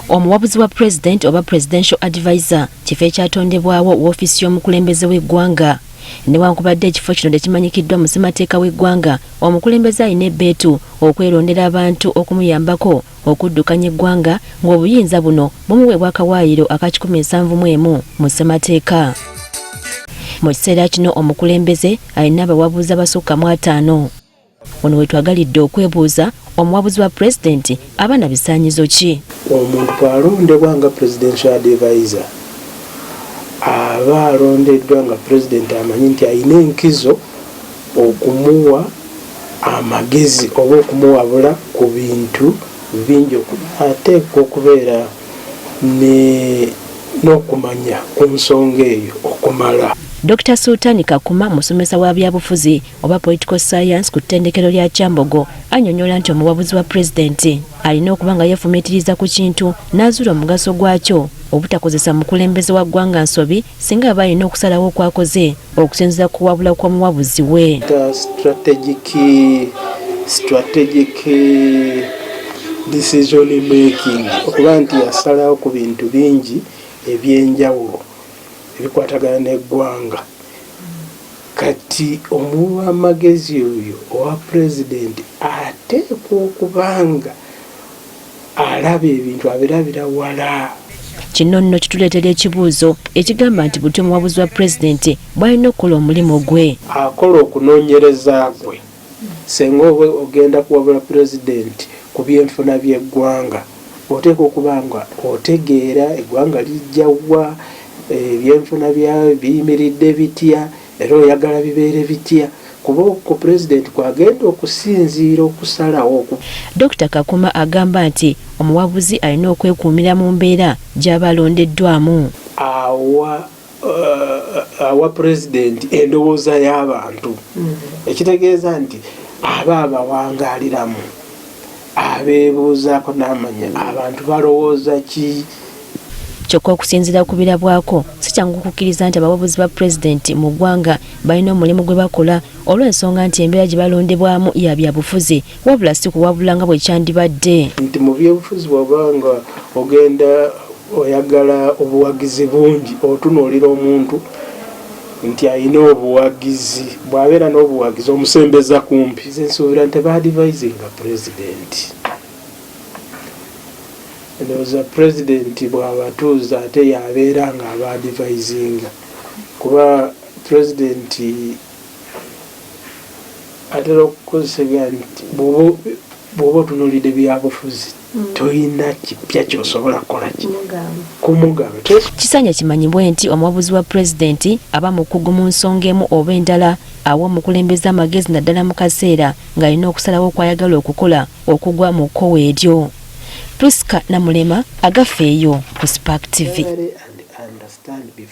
Omuwabuzi wa president oba presidential advisor kifo ekyatondebwawo woofiisi y'omukulembeze w'eggwanga. Newankubadde ekifo kino tekimanyikiddwa mu ssemateeka w'eggwanga, omukulembeze alina ebbeetu okwerondera abantu okumuyambako okuddukanya eggwanga ng'obuyinza buno bumuweebwa akawaayiro aka 171 mu ssemateeka. Mu kiseera kino omukulembeze alina abawabuzi abasukka mu 5. Ono we twagalidde okwebuuza omuwabuzi wa pulezidenti aba na bisaanyizo ki? Omuntu alondebwa nga presidential advisor aba alondeddwa nga pulezidenti amanyi nti alina enkizo okumuwa amagezi oba okumuwabula ku bintu bingi, ateekwa okubeera n'okumanya ku nsonga eyo okumala. Dr. Sultani Kakuma, musomesa wa byabufuzi oba political science ku ttendekero lya Kyambogo, annyonnyola nti omuwabuzi wa pulezidenti alina okuba nga yeefumiitiriza ku kintu n'azuula omugaso gwakyo obutakozesa mukulembeze wa ggwanga nsobi singa aba alina okusalawo okwakoze okusinziira ku kuwabula kw'omuwabuzi we. Strategic decision making, okuba nti yasalawo ku bintu bingi ebyenjawulo ebikwatagana n'eggwanga. Kati omuwa amagezi oyo owa pulezidenti ateekwa okubanga alaba ebintu abirabira wala. Kino nno kituleetera ekibuuzo ekigamba nti butyo omuwabuzi wa pulezidenti bw'alina okukola omulimu gwe. Akola okunoonyereza gwe. Senga ogenda kuwabula pulezidenti ku byenfuna by'eggwanga, oteekwa okuba nga otegeera eggwanga lijjawa, ebyenfuna byawe biyimiridde bitya, era oyagala bibeere bitya, kuba ku pulezidenti kwagenda okusinziira okusalawo. Dr. Kakuma agamba nti omuwabuzi alina okwekuumira mu mbeera gy'aba alondeddwamu. Awa pulezidenti endowooza y'abantu, ekitegeeza nti aba abawangaaliramu, abeebuuzaako n'amanya abantu balowooza ki. Kyokka okusinziira ku birabwako si kyangu okukkiriza nti abawabuzi ba pulezidenti mu ggwanga balina omulimu gwe bakola olw'ensonga nti embeera gye balondebwamu ya byabufuzi wabula si kuwabula nga bwe kyandibadde. Nti mu byobufuzi bw'oba nga ogenda oyagala obuwagizi bungi, otunuulira omuntu nti alina obuwagizi, bw'abeera n'obuwagizi omusembeza kumpi. Nze nsuubira nti baadivayizinga pulezidenti. Ndowooza pulezidenti bw'abatuuza ate yabeera nga abaadivayizinga, kuba pulezidenti atera okukozesebwa nti bw'oba otunuulidde byabufuzi toyina kipya ky'osobola kukola kumugamba. Kisaanye kimanyibwe nti omuwabuzi wa pulezidenti aba mukugu mu nsonga emu oba endala awa omukulembeze amagezi naddala mu kaseera ng'alina okusalawo okwayagala okukola okugwa mu kkowe eryo. Priska Namulema, Agafeeyo ku Spark TV.